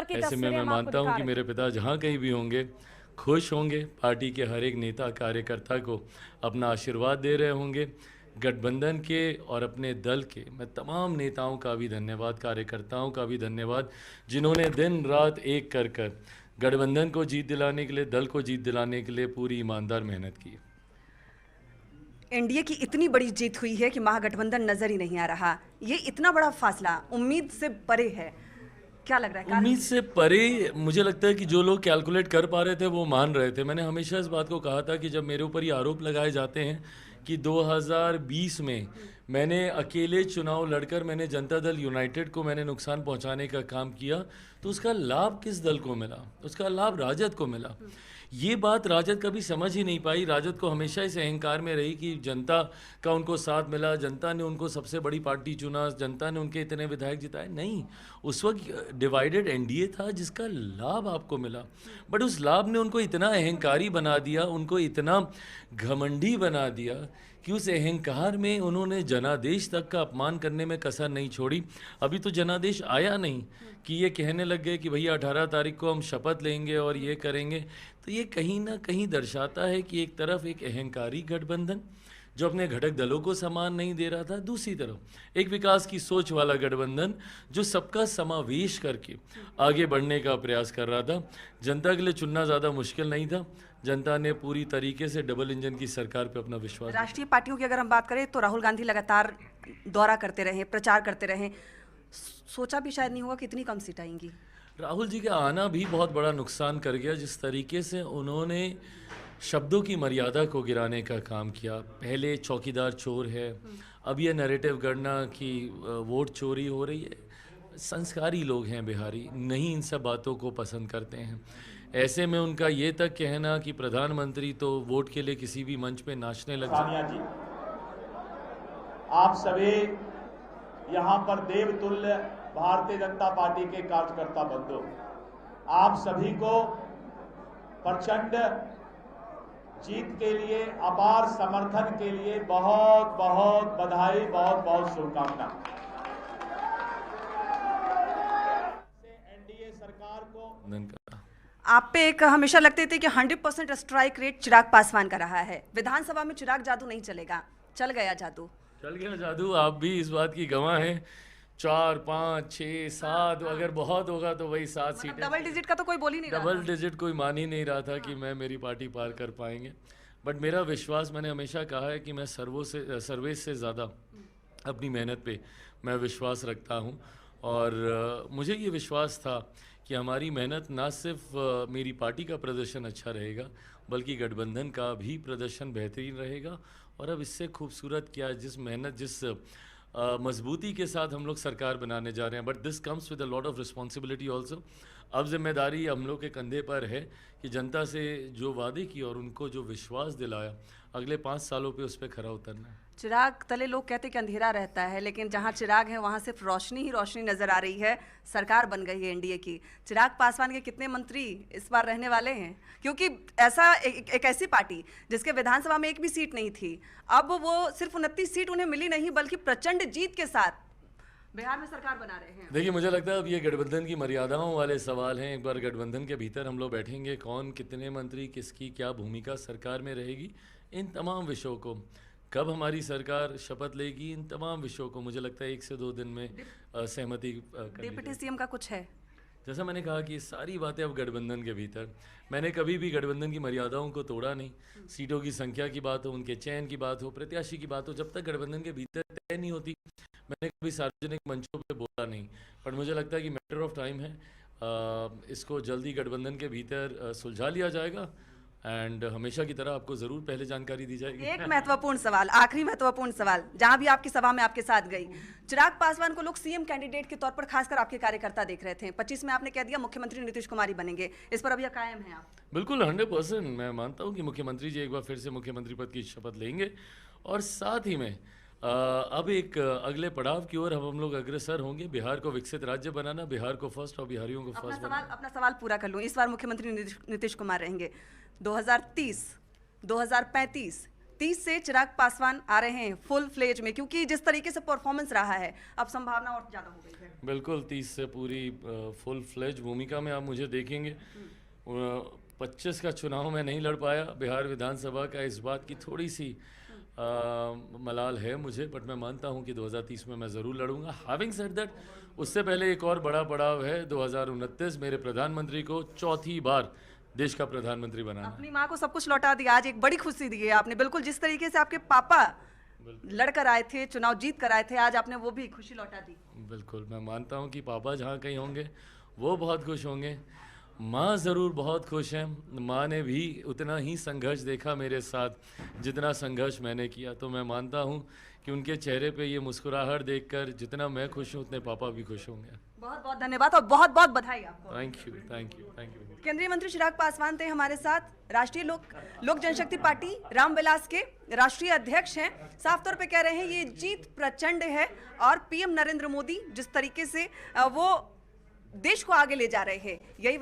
की ऐसे में तस्वीरें मैं हम आपको मानता हूं दिखा कि रहे मेरे पिता जहां कहीं भी होंगे खुश होंगे, पार्टी के हर एक नेता कार्यकर्ता को अपना आशीर्वाद दे रहे होंगे। गठबंधन के और अपने दल के मैं तमाम नेताओं का भी धन्यवाद, कार्यकर्ताओं का भी धन्यवाद, जिन्होंने दिन रात एक कर कर गठबंधन को जीत दिलाने के लिए, दल को जीत दिलाने के लिए पूरी ईमानदार मेहनत की। एनडीए की इतनी बड़ी जीत हुई है कि महागठबंधन नजर ही नहीं आ रहा। ये इतना बड़ा फासला उम्मीद से परे है, क्या लग रहा है कारण? उम्मीद से परे मुझे लगता है कि जो लोग कैलकुलेट कर पा रहे थे वो मान रहे थे। मैंने हमेशा इस बात को कहा था कि जब मेरे ऊपर ये आरोप लगाए जाते हैं कि 2020 में मैंने अकेले चुनाव लड़कर मैंने जनता दल यूनाइटेड को मैंने नुकसान पहुंचाने का काम किया, तो उसका लाभ किस दल को मिला? उसका लाभ राजद को मिला। ये बात राजद कभी समझ ही नहीं पाई। राजद को हमेशा इस अहंकार में रही कि जनता का उनको साथ मिला, जनता ने उनको सबसे बड़ी पार्टी चुना, जनता ने उनके इतने विधायक जिताए। नहीं, उस वक्त डिवाइडेड एनडीए था जिसका लाभ आपको मिला, बट उस लाभ ने उनको इतना अहंकारी बना दिया, उनको इतना घमंडी बना दिया कि उस अहंकार में उन्होंने जनादेश तक का अपमान करने में कसर नहीं छोड़ी। अभी तो जनादेश आया नहीं कि ये कहने लग गए कि भैया 18 तारीख को हम शपथ लेंगे और ये करेंगे। तो ये कहीं ना कहीं दर्शाता है कि एक तरफ एक अहंकारी गठबंधन जो अपने घटक दलों को सम्मान नहीं दे रहा था, दूसरी तरफ एक विकास की सोच वाला गठबंधन जो सबका समावेश करके आगे बढ़ने का प्रयास कर रहा था। जनता के लिए चुनना ज़्यादा मुश्किल नहीं था। जनता ने पूरी तरीके से डबल इंजन की सरकार पे अपना विश्वास। राष्ट्रीय पार्टियों की अगर हम बात करें तो राहुल गांधी लगातार दौरा करते रहे, प्रचार करते रहे, सोचा भी शायद नहीं होगा कि इतनी कम सीट आएंगी। राहुल जी का आना भी बहुत बड़ा नुकसान कर गया। जिस तरीके से उन्होंने शब्दों की मर्यादा को गिराने का काम किया, पहले चौकीदार चोर है, अब ये नैरेटिव गढ़ना कि वोट चोरी हो रही है। संस्कारी लोग हैं बिहारी, नहीं इन सब बातों को पसंद करते हैं। ऐसे में उनका ये तक कहना कि प्रधानमंत्री तो वोट के लिए किसी भी मंच पे नाचने लग सानिया जी, आप सभी यहाँ पर देवतुल्य भारतीय जनता पार्टी के कार्यकर्ता बंधु, आप सभी को प्रचंड जीत के लिए, अपार समर्थन के लिए बहुत बहुत बधाई, बहुत बहुत शुभकामना। एनडीए सरकार को आप पे एक हमेशा लगते थे कि 100% स्ट्राइक रेट चिराग पासवान का रहा है। विधानसभा में चिराग जादू नहीं चलेगा, चल गया जादू। चल गया जादू, आप भी इस बात की गवाह हैं। 4, 5, 6, 7 अगर बहुत होगा तो वही 7 सीटें। डबल डिजिट का तो कोई बोल ही नहीं रहा डबल डिजिट कोई मान ही नहीं रहा था कि मैं मेरी पार्टी पार कर पाएंगे। बट मेरा विश्वास, मैंने हमेशा कहा है कि मैं सर्वेश से ज़्यादा अपनी मेहनत पे मैं विश्वास रखता हूँ। और मुझे ये विश्वास था कि हमारी मेहनत ना सिर्फ मेरी पार्टी का प्रदर्शन अच्छा रहेगा, बल्कि गठबंधन का भी प्रदर्शन बेहतरीन रहेगा। और अब इससे खूबसूरत क्या, जिस मेहनत, जिस मजबूती के साथ हम लोग सरकार बनाने जा रहे हैं, but this comes with a lot of responsibility also. अब जिम्मेदारी हम लोग के कंधे पर है कि जनता से जो वादे किए और उनको जो विश्वास दिलाया, अगले 5 सालों पे उस पर खरा उतरना है। चिराग तले लोग कहते कि अंधेरा रहता है, लेकिन जहां चिराग है वहां सिर्फ रोशनी ही रोशनी नजर आ रही है। सरकार बन गई है एनडीए की। चिराग पासवान के कितने मंत्री इस बार रहने वाले हैं? क्योंकि ऐसा एक ऐसी पार्टी जिसके विधानसभा में एक भी सीट नहीं थी, अब वो सिर्फ 29 सीट उन्हें मिली नहीं, बल्कि प्रचंड जीत के साथ बिहार में सरकार बना रहे हैं। देखिए, मुझे लगता है अब ये गठबंधन की मर्यादाओं वाले सवाल हैं। एक बार गठबंधन के भीतर हम लोग बैठेंगे, कौन कितने मंत्री, किसकी क्या भूमिका सरकार में रहेगी, इन तमाम विषयों को, कब हमारी सरकार शपथ लेगी, इन तमाम विषयों को मुझे लगता है 1 से 2 दिन में सहमति डिप्टी सीएम का कुछ है? जैसा मैंने कहा कि ये सारी बातें अब गठबंधन के भीतर, मैंने कभी भी गठबंधन की मर्यादाओं को तोड़ा नहीं। सीटों की संख्या की बात हो, उनके चयन की बात हो, प्रत्याशी की बात हो, जब तक गठबंधन के भीतर तय नहीं होती, मैंने कभी सार्वजनिक मंचों पे बोला नहीं। पर मुझे लगता है कि मैटर ऑफ टाइम है, इसको जल्दी गठबंधन के भीतर सुलझा लिया जाएगा। एंड हमेशा की तरह आपको जरूर पहले जानकारी दी जाएगी। एक महत्वपूर्ण सवाल, आखिरी महत्वपूर्ण सवाल, जहां भी आपकी सभा में आपके साथ गई, चिराग पासवान को लोग सीएम कैंडिडेट के तौर पर खासकर आपके कार्यकर्ता देख रहे थे। 25 में आपने कह दिया मुख्यमंत्री नीतीश कुमार ही बनेंगे, इस पर अभी कायम है आप? बिल्कुल 100% मैं मानता हूं कि मुख्यमंत्री जी एक बार फिर से मुख्यमंत्री पद की शपथ लेंगे। और साथ ही में अब एक अगले पड़ाव की ओर हम लोग अग्रसर होंगे। बिहार को विकसित राज्य बनाना, बिहार को फर्स्ट और बिहारियों को फर्स्ट बनाना। अपना सवाल पूरा कर लूँ, इस बार मुख्यमंत्री नीतीश कुमार रहेंगे। 2030, 2035, 30 से चिराग पासवान आ रहे हैं फुल फ्लेज में, क्योंकि जिस तरीके से परफॉर्मेंस रहा है अब संभावना और ज़्यादा हो गई है। बिल्कुल 30 से पूरी फुल फ्लेज भूमिका में आप मुझे देखेंगे। 25 का चुनाव में नहीं लड़ पाया बिहार विधानसभा का, इस बात की थोड़ी सी मलाल है मुझे, बट मैं मानता हूं कि 2030 में मैं ज़रूर लड़ूंगा। हैविंग सेड दैट, उससे पहले एक और बड़ा पड़ाव है 2029, मेरे प्रधानमंत्री को चौथी बार देश का प्रधानमंत्री बनाना। अपनी माँ को सब कुछ लौटा दिया, आज एक बड़ी खुशी दी है आपने। बिल्कुल जिस तरीके से आपके पापा लड़कर आए थे, चुनाव जीत कर आए थे, आज आपने वो भी खुशी लौटा दी। बिल्कुल, मैं मानता हूं कि पापा जहां कहीं होंगे वो बहुत खुश होंगे। माँ ज़रूर बहुत खुश हैं। माँ ने भी उतना ही संघर्ष देखा मेरे साथ जितना संघर्ष मैंने किया, तो मैं मानता हूँ कि उनके चेहरे पे ये मुस्कुराहट देखकर जितना मैं खुश हूँ उतने पापा भी खुश होंगे। बहुत बहुत धन्यवाद और बहुत बहुत बधाई आपको। Thank you, thank you, thank you. केंद्रीय मंत्री चिराग पासवान थे हमारे साथ। राष्ट्रीय लोक जनशक्ति पार्टी रामविलास के राष्ट्रीय अध्यक्ष हैं। साफ तौर पे कह रहे हैं ये जीत प्रचंड है और पीएम नरेंद्र मोदी जिस तरीके से वो देश को आगे ले जा रहे हैं, यही